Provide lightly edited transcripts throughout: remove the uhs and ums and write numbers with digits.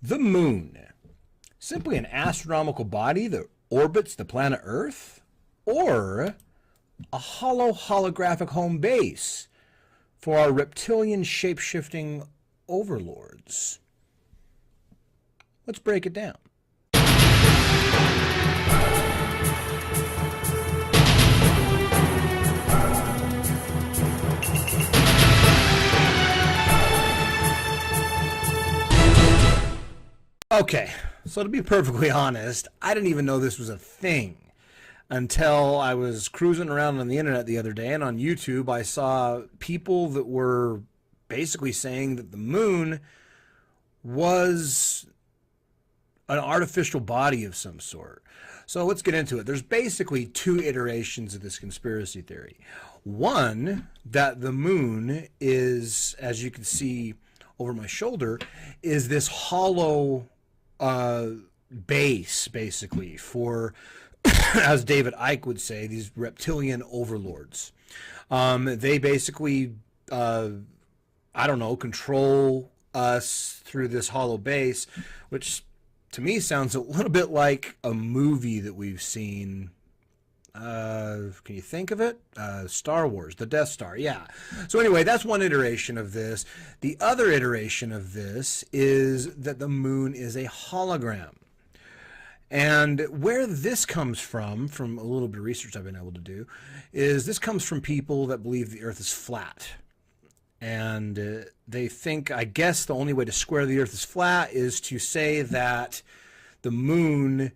The moon, simply an astronomical body that orbits the planet Earth, or a hollow holographic home base for our reptilian shape-shifting overlords? Let's break it down. Okay, so to be perfectly honest, I didn't even know this was a thing until I was cruising around on the internet the other day, and on YouTube I saw people that were basically saying that the moon was an artificial body of some sort. So let's get into it. There's basically two iterations of this conspiracy theory. One, that the moon is, as you can see over my shoulder, is this hollow base, basically, for, as David Icke would say, these reptilian overlords. They basically, I don't know, control us through this hollow base, which to me sounds a little bit like a movie that we've seen. Can you think of it? Star Wars, the Death Star. Yeah. So anyway, that's one iteration of this. The other iteration of this is that the moon is a hologram. And where this comes from a little bit of research I've been able to do, is this comes from people that believe the Earth is flat. And they think, I guess, the only way to square the Earth is flat is to say that the moon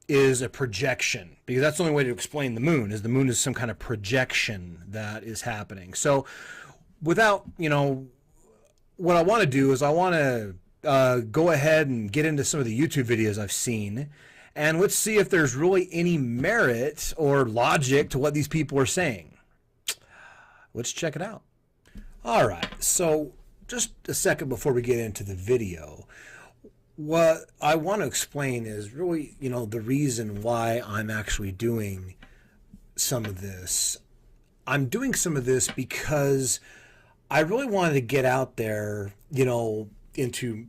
is a projection, because that's the only way to explain the moon is some kind of projection that is happening. So without, what I want to do is I want to go ahead and get into some of the YouTube videos I've seen, and let's see if there's really any merit or logic to what these people are saying. Let's check it out. All right, so just a second before we get into the video, what I want to explain is really, the reason why I'm actually doing some of this. I'm doing some of this because I really wanted to get out there, into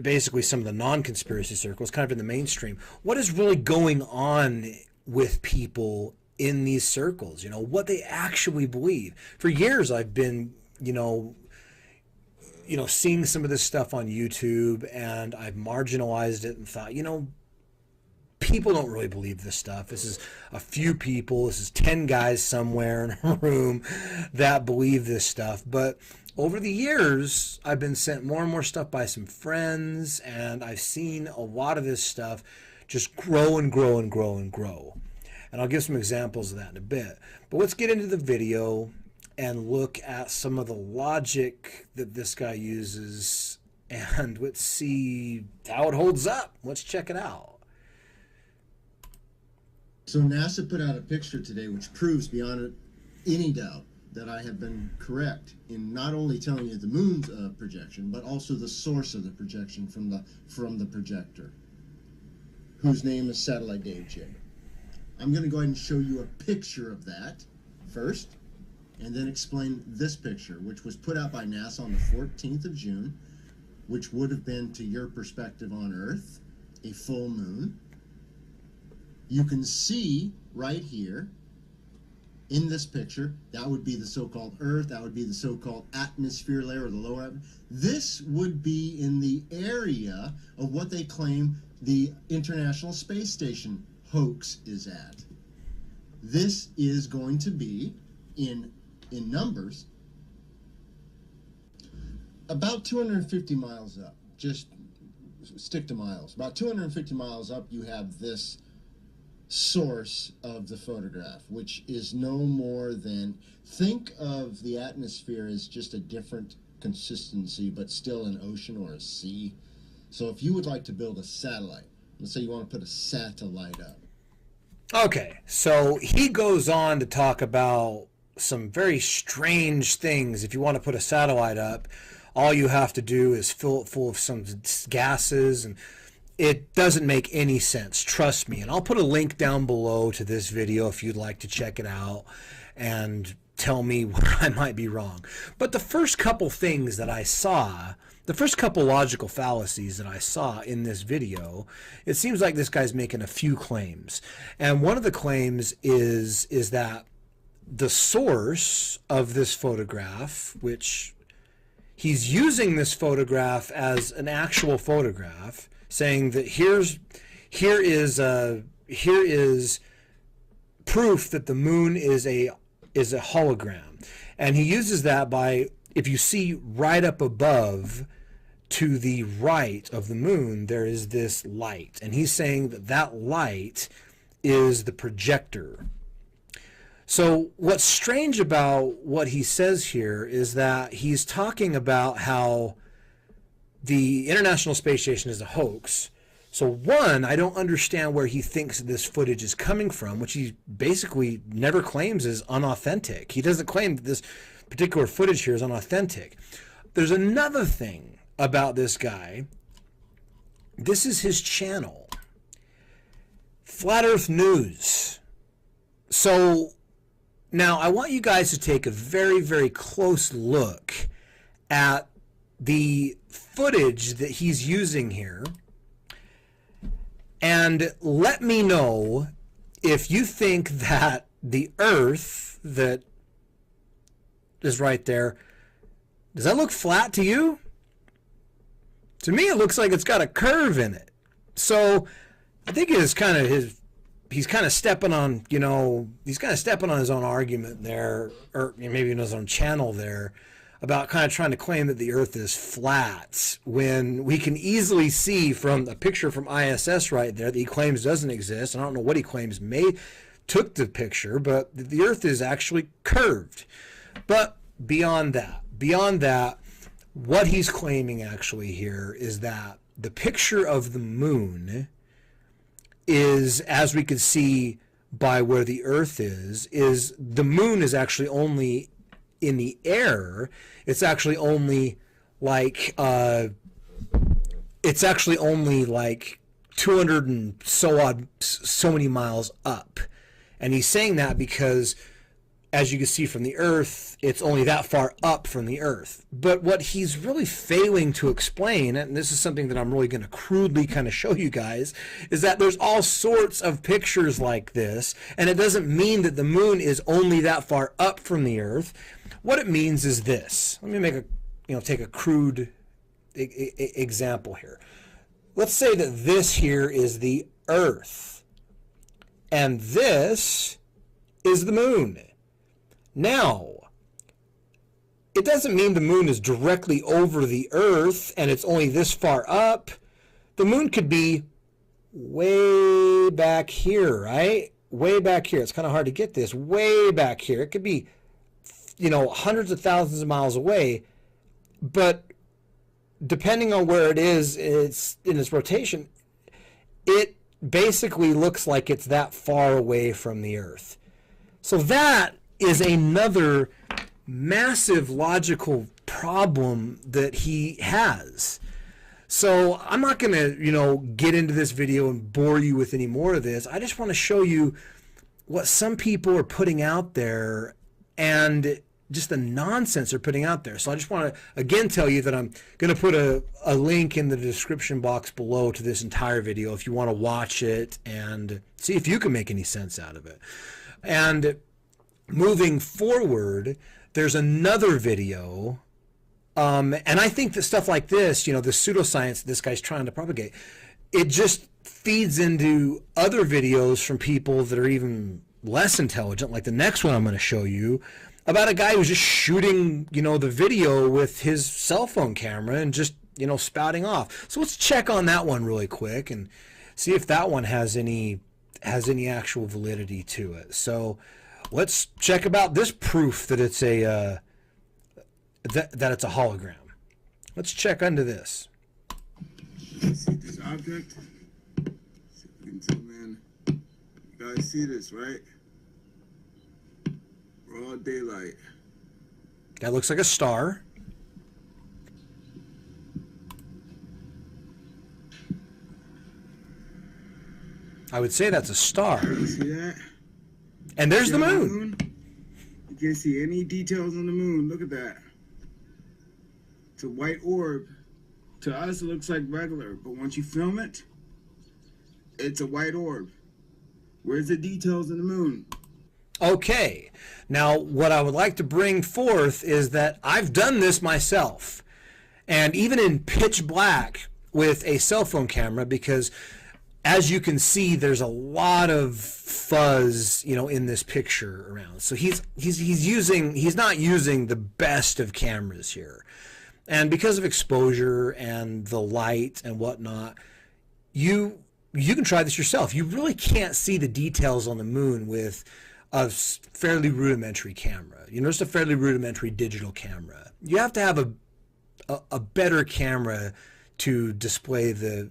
basically some of the non-conspiracy circles, kind of in the mainstream. What is really going on with people in these circles? What they actually believe. For years, I've been, seeing some of this stuff on YouTube, and I've marginalized it and thought, people don't really believe this stuff. This is a few people. This is 10 guys somewhere in a room that believe this stuff. But over the years, I've been sent more and more stuff by some friends, and I've seen a lot of this stuff just grow and grow and grow and grow. And I'll give some examples of that in a bit. But let's get into the video and look at some of the logic that this guy uses, and let's see how it holds up. Let's check it out. So NASA put out a picture today which proves beyond any doubt that I have been correct in not only telling you the moon's projection, but also the source of the projection from the projector, whose name is Satellite Dave J. I'm going to go ahead and show you a picture of that first, and then explain this picture, which was put out by NASA on the 14th of June, which would have been, to your perspective on Earth, a full moon. You can see right here in this picture, that would be the so-called Earth, that would be the so-called atmosphere layer, or the lower atmosphere. This would be in the area of what they claim the International Space Station hoax is at. This is going to be, in numbers, about 250 miles up. Just stick to miles. About 250 miles up, you have this source of the photograph, which is no more than, think of the atmosphere as just a different consistency, but still an ocean or a sea. So if you would like to build a satellite, let's say you want to put a satellite up. Okay, so he goes on to talk about some very strange things. If you want to put a satellite up, all you have to do is fill it full of some gases, and it doesn't make any sense, trust me. And I'll put a link down below to this video if you'd like to check it out and tell me where I might be wrong. But the first couple things that I saw the first couple logical fallacies that I saw in this video, it seems like this guy's making a few claims. And one of the claims is that the source of this photograph, which he's using this photograph as an actual photograph, saying that here is proof that the moon is a hologram. And he uses that by, if you see right up above to the right of the moon, there is this light. And he's saying that that light is the projector. So what's strange about what he says here is that he's talking about how the International Space Station is a hoax. So one, I don't understand where he thinks this footage is coming from, which he basically never claims is unauthentic. He doesn't claim that this particular footage here is unauthentic. There's another thing about this guy. This is his channel, Flat Earth News. So now I want you guys to take a very, very close look at the footage that he's using here, and let me know if you think that the Earth that is right there, does that look flat to you? To me, it looks like it's got a curve in it. So I think it's kind of he's kind of stepping on, he's kind of stepping on his own argument there, or maybe in his own channel there, about kind of trying to claim that the Earth is flat, when we can easily see from a picture from ISS right there that he claims doesn't exist. I don't know what he claims took the picture, but the Earth is actually curved. But beyond that, what he's claiming actually here is that the picture of the moon is, as we can see by where the Earth is the moon is actually only in the air. It's actually only like 200 and so many miles up. And he's saying that because, as you can see from the Earth, it's only that far up from the Earth. But what he's really failing to explain, and this is something that I'm really going to crudely kind of show you guys, is that there's all sorts of pictures like this, and it doesn't mean that the moon is only that far up from the Earth. What it means is this. Let me make take a crude example here. Let's say that this here is the Earth, and this is the moon. Now, it doesn't mean the moon is directly over the Earth and it's only this far up. The moon could be way back here, right? Way back here. It's kind of hard to get this. Way back here. It could be, hundreds of thousands of miles away. But depending on where it is, it's in its rotation, it basically looks like it's that far away from the Earth. So that is another massive logical problem that he has. So I'm not going to, get into this video and bore you with any more of this. I just want to show you what some people are putting out there and just the nonsense they're putting out there. So I just want to, again, tell you that I'm going to put a link in the description box below to this entire video if you want to watch it and see if you can make any sense out of it. And moving forward, there's another video, and I think that stuff like this, the pseudoscience that this guy's trying to propagate, it just feeds into other videos from people that are even less intelligent, like the next one I'm going to show you, about a guy who's just shooting, the video with his cell phone camera and just, spouting off. So let's check on that one really quick and see if that one has any actual validity to it. So let's check about this proof that it's that it's a hologram. Let's check into this. See this object? See if we can tell, man. You guys see this, right? Broad daylight. That looks like a star. I would say that's a star. You see that? And there's the moon. You can't see any details on the moon. Look at that. It's a white orb To us, it looks like regular, but once you film it, it's a white orb. Where's the details in the moon? Okay, now what I would like to bring forth is that I've done this myself, and even in pitch black with a cell phone camera, because as you can see, there's a lot of fuzz, you know, in this picture around. So he's not using the best of cameras here, and because of exposure and the light and whatnot, you can try this yourself. You really can't see the details on the moon with a fairly rudimentary camera. You know, just a fairly rudimentary digital camera. You have to have a better camera to display the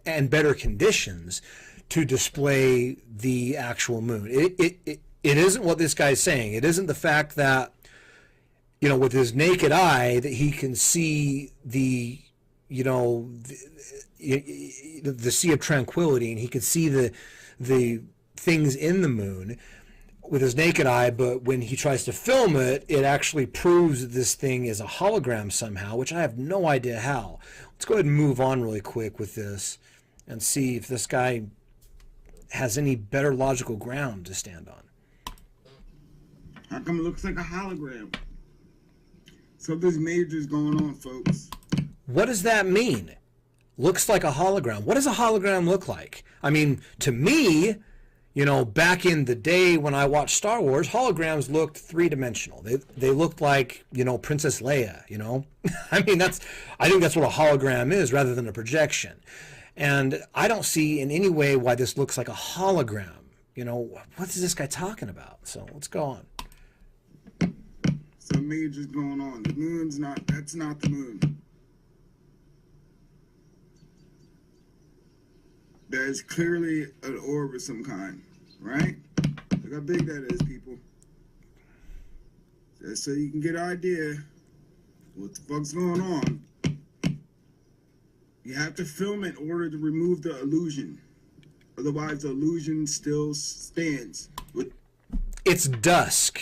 and better conditions to display the actual moon. It isn't what this guy's saying. It isn't the fact that, you know, with his naked eye that he can see the, you know, the Sea of Tranquility, and he can see the things in the moon with his naked eye, but when he tries to film it, it actually proves that this thing is a hologram somehow, which I have no idea how. Let's go ahead and move on really quick with this and see if this guy has any better logical ground to stand on. How come it looks like a hologram? Something's major is going on, folks. What does that mean? Looks like a hologram. What does a hologram look like? I mean, to me, you know, back in the day when I watched Star Wars, holograms looked three-dimensional. They looked like, you know, Princess Leia, you know? I mean, I think that's what a hologram is rather than a projection. And I don't see in any way why this looks like a hologram. You know, what is this guy talking about? So let's go on. Some major's going on. The moon's not, that's not the moon. That is clearly an orb of some kind, right? Look how big that is, people. Just so you can get an idea what the fuck's going on. You have to film it in order to remove the illusion. Otherwise, the illusion still stands. It's dusk.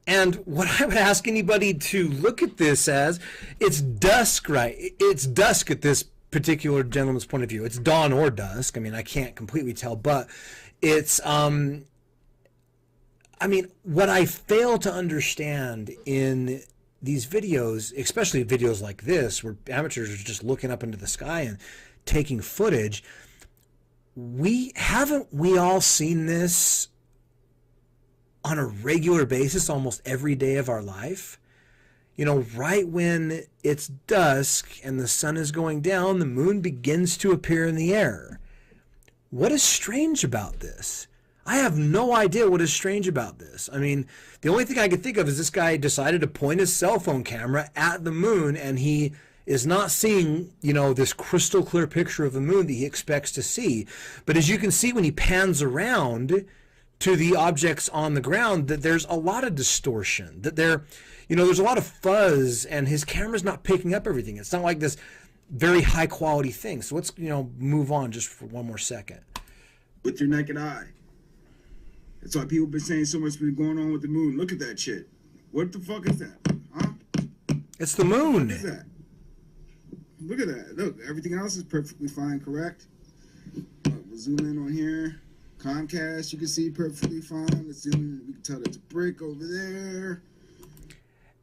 And what I would ask anybody to look at this as, it's dusk, right? It's dusk at this particular gentleman's point of view. It's dawn or dusk. I mean, I can't completely tell, but it's I mean, what I fail to understand in these videos, especially videos like this where amateurs are just looking up into the sky and taking footage, we all seen this on a regular basis almost every day of our life? You know, right when it's dusk and the sun is going down, the moon begins to appear in the air. What is strange about this? I have no idea what is strange about this. I mean, the only thing I can think of is this guy decided to point his cell phone camera at the moon, and he is not seeing, you know, this crystal clear picture of the moon that he expects to see. But as you can see when he pans around to the objects on the ground, that there's a lot of distortion, that there's a lot of fuzz, and his camera's not picking up everything. It's not like this very high quality thing. So let's, move on just for one more second. With your naked eye. That's why people been saying so much been going on with the moon. Look at that shit. What the fuck is that? Huh? It's the moon. What is that? Look at that. Look, everything else is perfectly fine, correct? We'll zoom in on here. Comcast, you can see perfectly fine. Let's zoom in. We can tell there's a brick over there.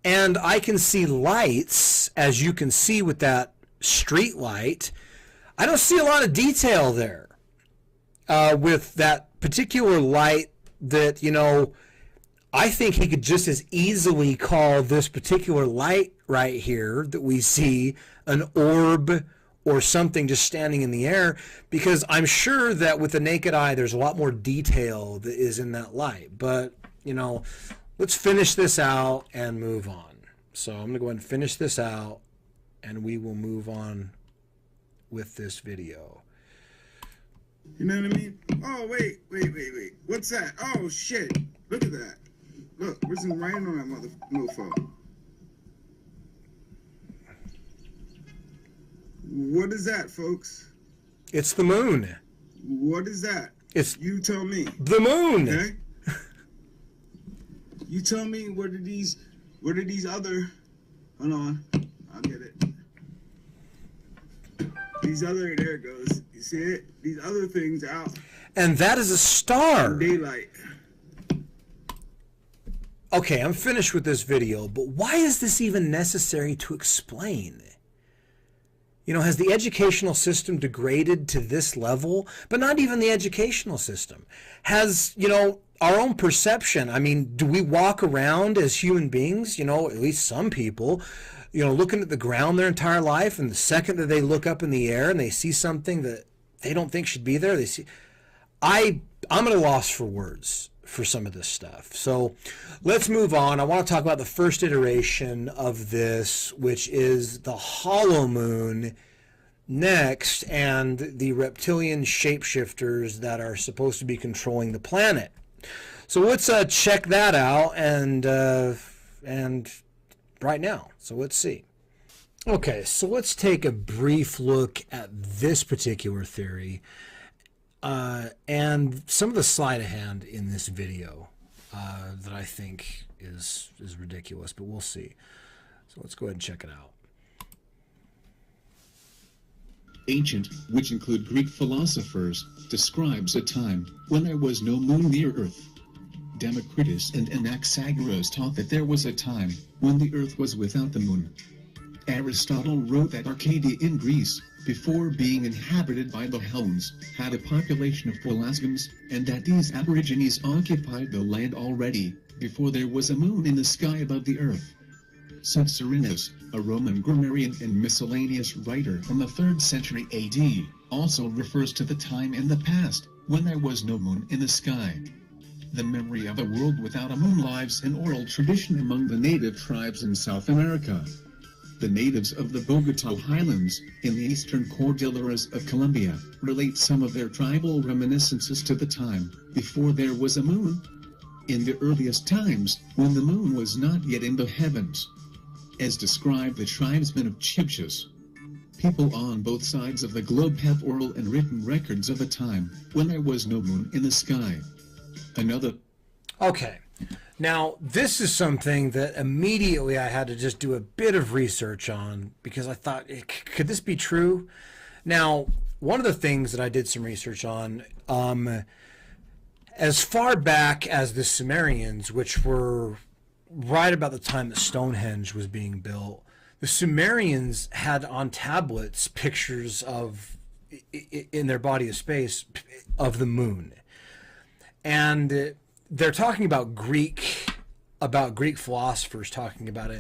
And I can see lights, as you can see with that street light. I don't see a lot of detail there with that particular light that, I think he could just as easily call this particular light right here that we see an orb or something just standing in the air, because I'm sure that with the naked eye there's a lot more detail that is in that light. But, let's finish this out and move on. So I'm going to go ahead and finish this out, and we will move on with this video. You know what I mean? Oh, wait. What's that? Oh, shit. Look at that. Look, where's the writing on that mofo? What is that, folks? It's the moon. What is that? You tell me. The moon. Okay? You tell me what are these other, hold on, I'll get it. These other, there it goes. You see it? These other things out And that is a star. in daylight. Okay, I'm finished with this video, but why is this even necessary to explain? You know, has the educational system degraded to this level? But not even the educational system. Has, you know, our own perception. I mean, do we walk around as human beings, you know, at least some people, you know, looking at the ground their entire life, and the second that they look up in the air and they see something that they don't think should be there, they see... I'm at a loss for words for some of this stuff. So let's move on. I want to talk about the first iteration of this, which is the hollow moon next, and the reptilian shapeshifters that are supposed to be controlling the planet. So let's check that out and right now. So let's see. Okay, so let's take a brief look at this particular theory. And some of the sleight of hand in this video that I think is ridiculous, but we'll see. So let's go ahead and check it out. Ancient, which include Greek philosophers, describes a time when there was no moon near Earth. Democritus and Anaxagoras taught that there was a time when the Earth was without the moon. Aristotle wrote that Arcadia in Greece, before being inhabited by the Hellenes, had a population of Pelasgians, and that these aborigines occupied the land already, before there was a moon in the sky above the earth. Censorinus, a Roman grammarian and miscellaneous writer from the 3rd century AD, also refers to the time in the past, when there was no moon in the sky. The memory of a world without a moon lives in oral tradition among the native tribes in South America. The natives of the Bogota Highlands, in the eastern Cordilleras of Colombia, relate some of their tribal reminiscences to the time before there was a moon. In the earliest times, when the moon was not yet in the heavens. As described the tribesmen of Chibchas. People on both sides of the globe have oral and written records of a time when there was no moon in the sky. Another... Okay. Now, this is something that immediately I had to just do a bit of research on, because I thought, could this be true? Now, one of the things that I did some research on, as far back as the Sumerians, which were right about the time that Stonehenge was being built, the Sumerians had on tablets pictures of, in their body of space, of the moon. And they're talking about Greek philosophers talking about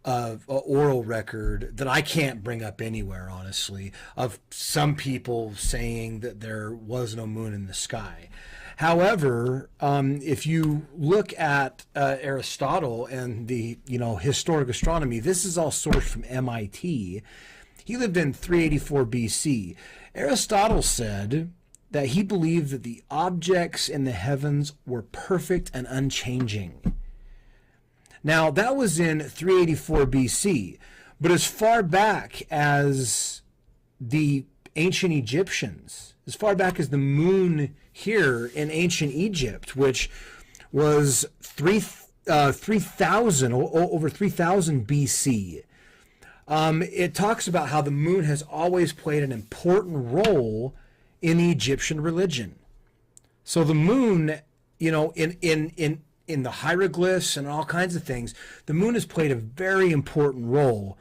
a oral record that I can't bring up anywhere, honestly, of some people saying that there was no moon in the sky. However, if you look at Aristotle and the historic astronomy, this is all sourced from MIT. He lived in 384 BC. Aristotle said that he believed that the objects in the heavens were perfect and unchanging. Now, that was in 384 BC, but as far back as the ancient Egyptians, as far back as the moon here in ancient Egypt, which was 3,000, over 3,000 BC, it talks about how the moon has always played an important role in the Egyptian religion. So the moon, in the hieroglyphs and all kinds of things, the moon has played a very important role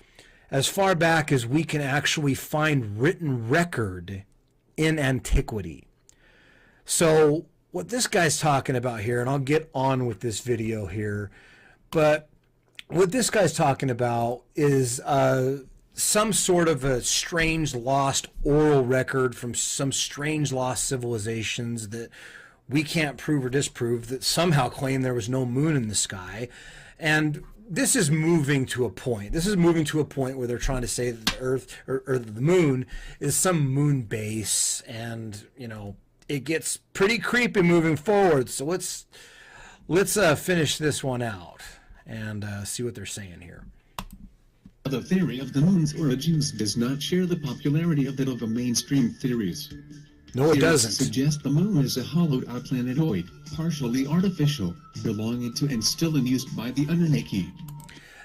as far back as we can actually find written record in antiquity. So what this guy's talking about here, and I'll get on with this video here, but what this guy's talking about is some sort of a strange lost oral record from some strange lost civilizations that we can't prove or disprove, that somehow claim there was no moon in the sky. And this is moving to a point. This is moving to a point where they're trying to say that the Earth or the moon is some moon base, and it gets pretty creepy moving forward. So let's finish this one out and see what they're saying here. The theory of the moon's origins does not share the popularity of that of the mainstream theories. No, it Theorists doesn't. suggest the moon is a hollowed-out planetoid, partially artificial, belonging to and still in use by the Anunnaki.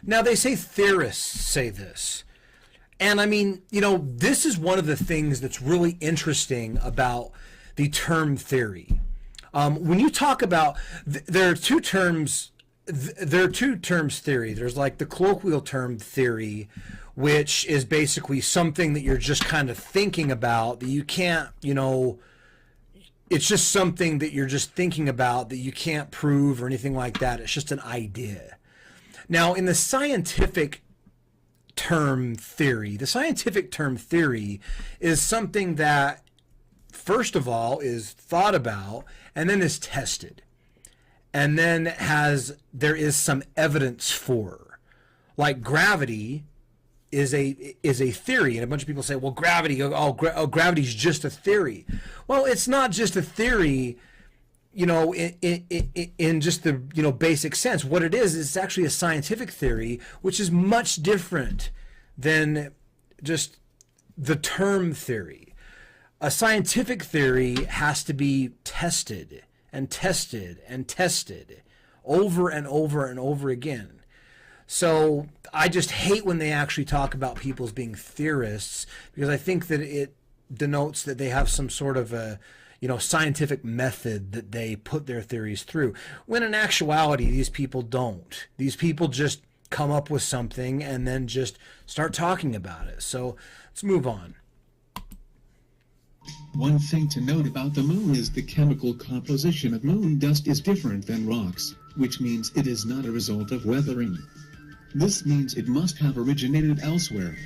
Now, they say theorists say this. And I mean, you know, this is one of the things that's really interesting about the term theory. When you talk about, there are two terms. There are two terms theory. There's like the colloquial term theory, which is basically something that you're just kind of thinking about that you can't, you know, it's just something that you're just thinking about that you can't prove or anything like that. It's just an idea. Now, in the scientific term theory, the scientific term theory is something that, first of all, is thought about and then is tested. And then there is some evidence for. Like gravity is a theory, and a bunch of people say, well, gravity, gravity's just a theory. Well, it's not just a theory, you know, in just the, you know, basic sense. What it is it's actually a scientific theory, which is much different than just the term theory. A scientific theory has to be tested and tested and tested over and over and over again. So I just hate when they actually talk about people as being theorists, because I think that it denotes that they have some sort of a, you know, scientific method that they put their theories through, when in actuality these people don't. These people just come up with something and then just start talking about it. So let's move on. One thing to note about the moon is the chemical composition of moon dust is different than rocks, which means it is not a result of weathering. This means it must have originated elsewhere.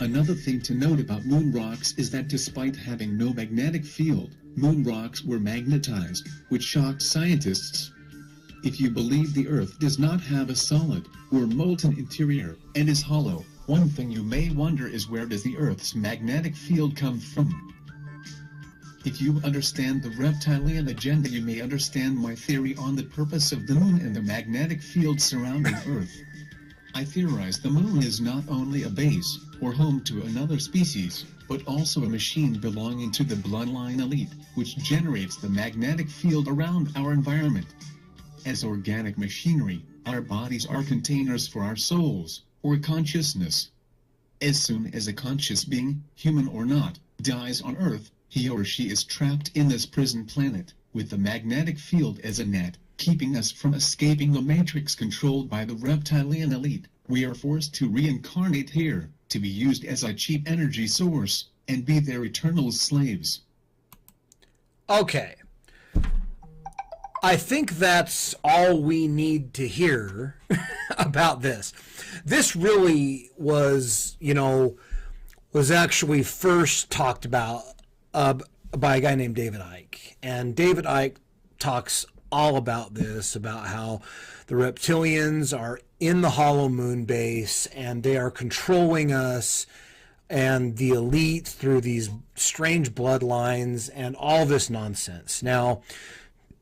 Another thing to note about moon rocks is that despite having no magnetic field, moon rocks were magnetized, which shocked scientists. If you believe the Earth does not have a solid or molten interior and is hollow, one thing you may wonder is, where does the Earth's magnetic field come from? If you understand the reptilian agenda, you may understand my theory on the purpose of the moon and the magnetic field surrounding Earth. I theorize the moon is not only a base, or home to another species, but also a machine belonging to the bloodline elite, which generates the magnetic field around our environment. As organic machinery, our bodies are containers for our souls, or consciousness. As soon as a conscious being, human or not, dies on Earth, he or she is trapped in this prison planet, with the magnetic field as a net, keeping us from escaping the matrix controlled by the reptilian elite. We are forced to reincarnate here, to be used as a cheap energy source, and be their eternal slaves. Okay. I think that's all we need to hear about this. This really was, you know, was actually first talked about by a guy named David Icke. And David Icke talks all about this, about how the reptilians are in the hollow moon base and they are controlling us and the elite through these strange bloodlines and all this nonsense. Now,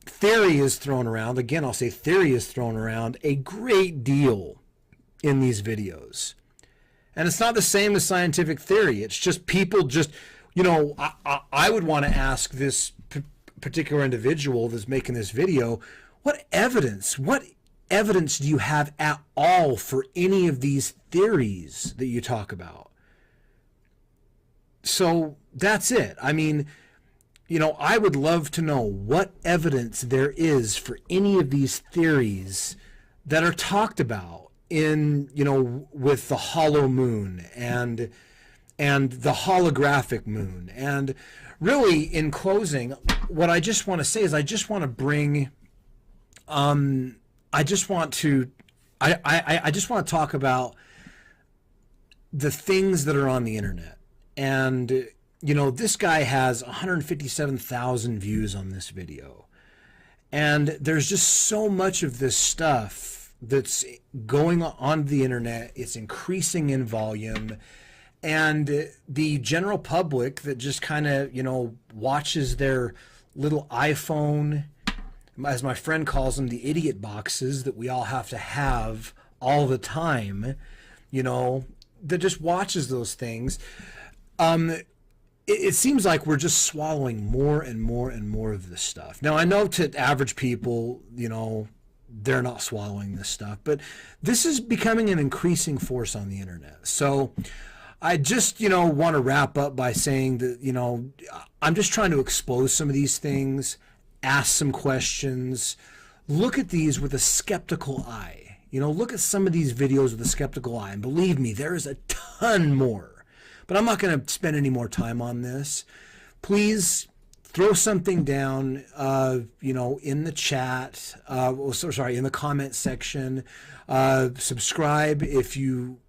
theory is thrown around. Again, I'll say theory is thrown around a great deal in these videos. And it's not the same as scientific theory. It's just people just, you know, I would want to ask this particular individual that's making this video, what evidence do you have at all for any of these theories that you talk about? So that's it. I mean, you know, I would love to know what evidence there is for any of these theories that are talked about in, you know, with the hollow moon and the holographic moon. And really, in closing, what I just want to say is I just want to bring, I just want to talk about the things that are on the internet. And, you know, this guy has 157,000 views on this video. And there's just so much of this stuff that's going on the internet. It's increasing in volume. And the general public that just kind of, you know, watches their little iPhone, as my friend calls them, the idiot boxes that we all have to have all the time, you know, that just watches those things. It seems like we're just swallowing more and more and more of this stuff. Now, I know to average people, you know, they're not swallowing this stuff, but this is becoming an increasing force on the internet. So I just, want to wrap up by saying that, I'm just trying to expose some of these things, ask some questions, look at these with a skeptical eye. Look at some of these videos with a skeptical eye. And believe me, there is a ton more. But I'm not going to spend any more time on this. Please throw something down, in the chat, in the comment section. Subscribe if you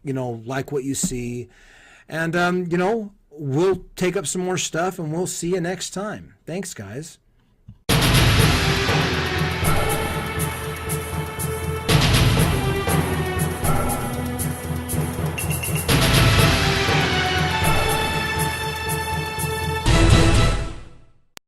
like what you see. And, we'll take up some more stuff and we'll see you next time. Thanks, guys.